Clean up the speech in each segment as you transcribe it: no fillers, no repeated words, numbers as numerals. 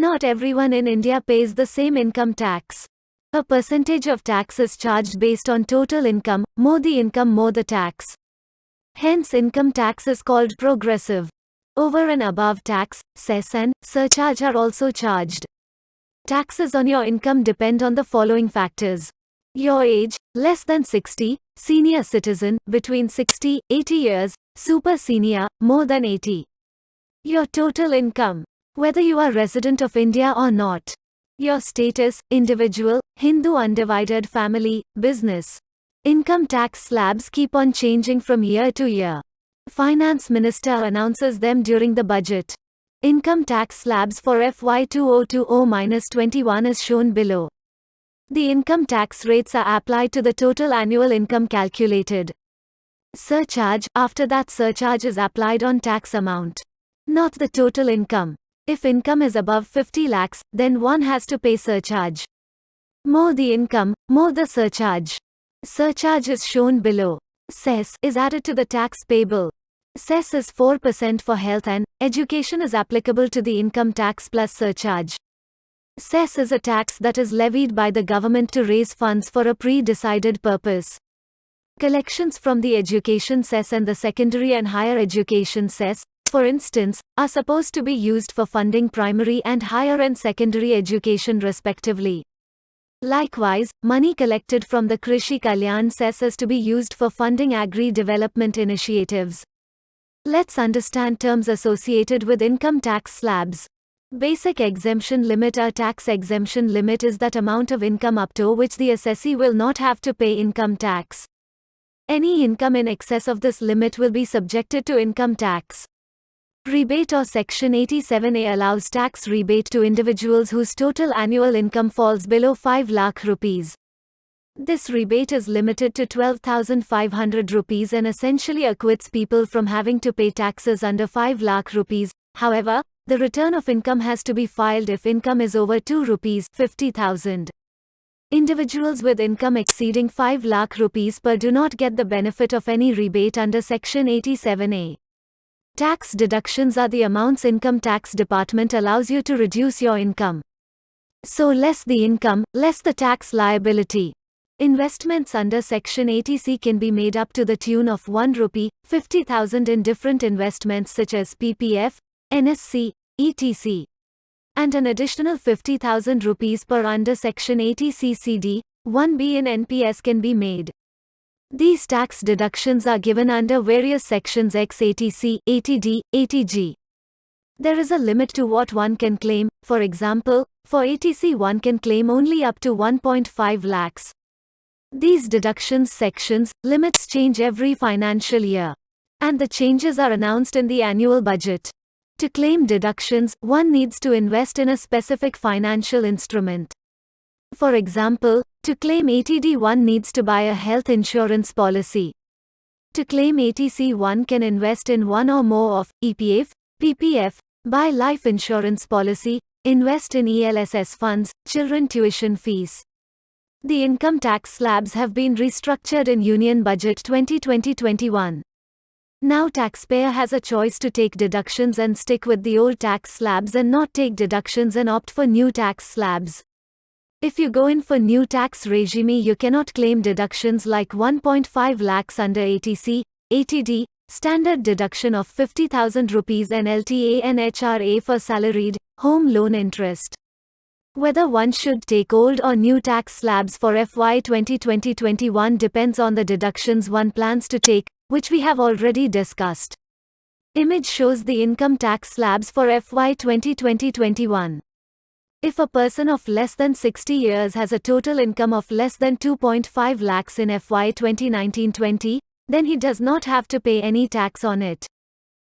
Not everyone in India pays the same income tax. A percentage of tax is charged based on total income, more the income more the tax. Hence income tax is called progressive. Over and above tax, cess and surcharge are also charged. Taxes on your income depend on the following factors. Your age, less than 60, senior citizen, between 60-80 years, super senior, more than 80. Your total income, whether you are resident of India or not. Your status, individual, Hindu undivided family, business. Income tax slabs keep on changing from year to year. Finance Minister announces them during the budget. Income tax slabs for FY 2020-21 is shown below. The income tax rates are applied to the total annual income calculated. Surcharge, after that surcharge is applied on tax amount, not the total income. If income is above 50 lakhs, then one has to pay surcharge. More the income, more the surcharge. Surcharge is shown below. Cess is added to the tax payable. Cess is 4% for health and education is applicable to the income tax plus surcharge. Cess is a tax that is levied by the government to raise funds for a pre-decided purpose. Collections from the education cess and the secondary and higher education cess, for instance, are supposed to be used for funding primary and higher and secondary education respectively. Likewise, money collected from the Krishi Kalyan cess is to be used for funding agri-development initiatives. Let's understand terms associated with income tax slabs. Basic exemption limit. A tax exemption limit is that amount of income up to which the assessee will not have to pay income tax. Any income in excess of this limit will be subjected to income tax. Rebate or Section 87A allows tax rebate to individuals whose total annual income falls below 5 lakh rupees. This rebate is limited to 12,500 rupees and essentially acquits people from having to pay taxes under 5 lakh rupees. However, the return of income has to be filed if income is over 2 rupees 50,000. Individuals with income exceeding 5 lakh rupees per do not get the benefit of any rebate under Section 87A. Tax deductions are the amounts Income Tax Department allows you to reduce your income. So less the income, less the tax liability. Investments under Section 80C can be made up to the tune of 1 rupee 50,000 in different investments such as PPF, NSC, ETC. And an additional 50,000 rupees per under Section 80C CD, 1B in NPS can be made. These tax deductions are given under various sections X 80C, 80D, 80G. There is a limit to what one can claim. For example, for 80C one can claim only up to 1.5 lakhs. These deductions sections, limits change every financial year. And the changes are announced in the annual budget. To claim deductions, one needs to invest in a specific financial instrument. For example, to claim 80D one needs to buy a health insurance policy. To claim 80C one can invest in one or more of EPF, PPF, buy life insurance policy, invest in ELSS funds, children tuition fees. The income tax slabs have been restructured in Union Budget 2020-21. Now taxpayer has a choice to take deductions and stick with the old tax slabs and not take deductions and opt for new tax slabs. If you go in for new tax regime, you cannot claim deductions like 1.5 lakhs under 80C, 80D, standard deduction of 50,000 rupees and LTA and HRA for salaried, home loan interest. Whether one should take old or new tax slabs for FY 2020-21 depends on the deductions one plans to take, which we have already discussed. Image shows the income tax slabs for FY 2020-21. If a person of less than 60 years has a total income of less than 2.5 lakhs in FY 2019-20, then he does not have to pay any tax on it.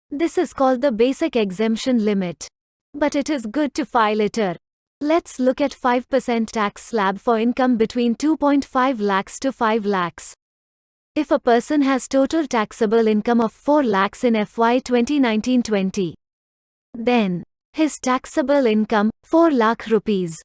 This is called the basic exemption limit. But it is good to file it. Let's look at 5% tax slab for income between 2.5 lakhs to 5 lakhs. If a person has total taxable income of 4 lakhs in FY 2019-20, then his taxable income, 4 lakh rupees.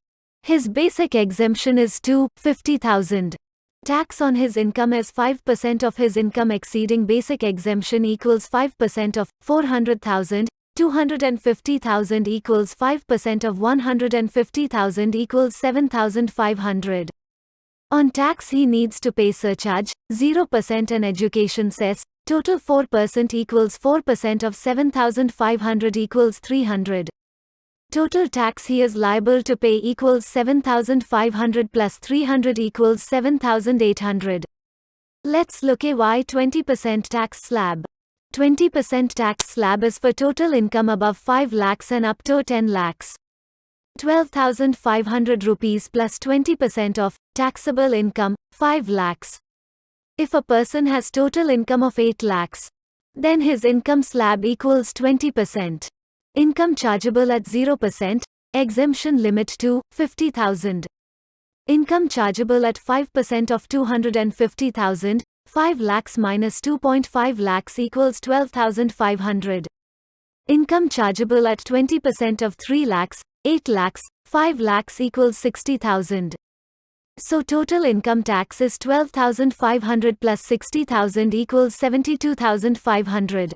His basic exemption is 50,000. Tax on his income is 5% of his income exceeding basic exemption equals 5% of 400,000. 250,000 equals 5% of 150,000 equals 7,500. On tax he needs to pay surcharge, 0% and education cess, total 4% equals 4% of 7,500 equals 300. Total tax he is liable to pay equals 7,500 plus 300 equals 7,800. Let's look at why 20% tax slab. 20% tax slab is for total income above 5 lakhs and up to 10 lakhs. 12,500 rupees plus 20% of taxable income, 5 lakhs. If a person has total income of 8 lakhs, then his income slab equals 20%. Income chargeable at 0%, exemption limit to 50,000. Income chargeable at 5% of 250,000, 5 lakhs minus 2.5 lakhs equals 12,500. Income chargeable at 20% of 3 lakhs, 8 lakhs, 5 lakhs equals 60,000. So total income tax is 12,500 plus 60,000 equals 72,500.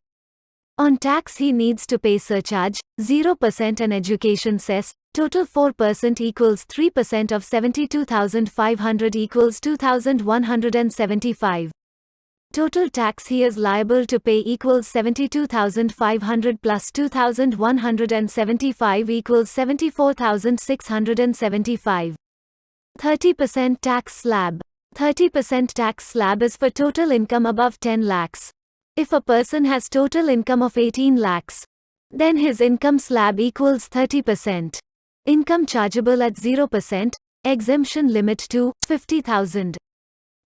On tax he needs to pay surcharge, 0% and education cess, total 4% equals 3% of 72,500 equals 2,175. Total tax he is liable to pay equals 72,500 plus 2,175 equals 74,675. 30% tax slab. 30% tax slab is for total income above 10 lakhs. If a person has total income of 18 lakhs, then his income slab equals 30%. Income chargeable at 0%, exemption limit to 50,000.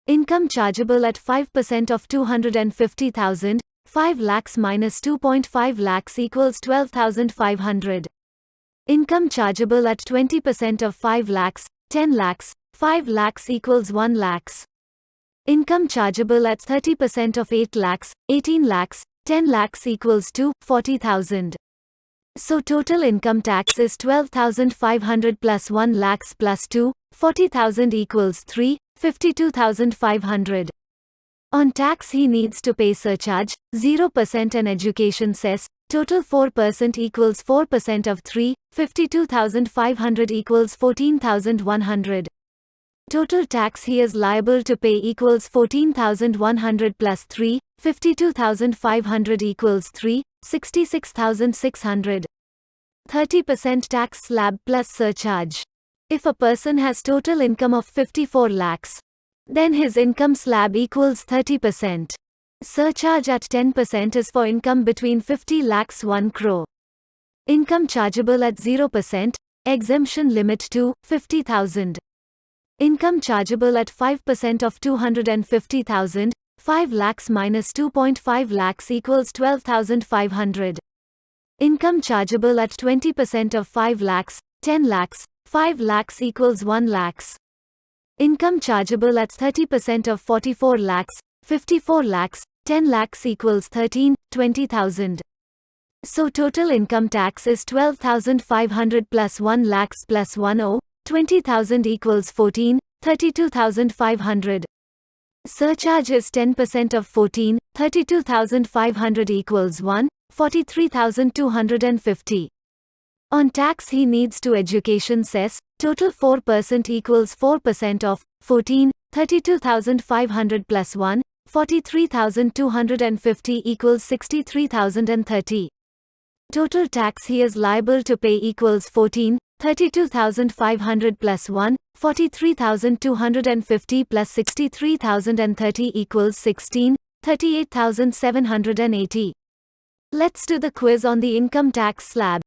Income chargeable at 5% of 250,000, 5 lakhs minus 2.5 lakhs equals 12,500. Income chargeable at 20% of 5 lakhs, 10 lakhs, 5 lakhs equals 1 lakhs. Income chargeable at 30% of 8 lakhs, 18 lakhs, 10 lakhs equals 40,000. So total income tax is 12,500 plus 1 lakhs plus 40,000 equals 52,500. On tax he needs to pay surcharge, 0% and education cess, total 4% equals 4% of 52,500 equals 14,100. Total tax he is liable to pay equals 14,100 plus 52,500 equals 66,600. 30% tax slab plus surcharge. If a person has total income of 54 lakhs, then his income slab equals 30%. Surcharge at 10% is for income between 50 lakhs 1 crore. Income chargeable at 0%, exemption limit to 50,000. Income chargeable at 5% of 250,000, 5 lakhs minus 2.5 lakhs equals 12,500. Income chargeable at 20% of 5 lakhs, 10 lakhs, 5 lakhs equals 1 lakhs. Income chargeable at 30% of 44 lakhs, 54 lakhs, 10 lakhs equals 20,000. So total income tax is 12,500 plus 1 lakhs plus 20,000 equals 32,500. Surcharge is 10% of 32,500 equals 43,250. On tax he needs to education cess, total 4% equals 4% of 32,500 plus 43,250 equals 63,030. Total tax he is liable to pay equals 32,500 plus 43,250 plus 63,030 equals 38,780. Let's do the quiz on the income tax slab.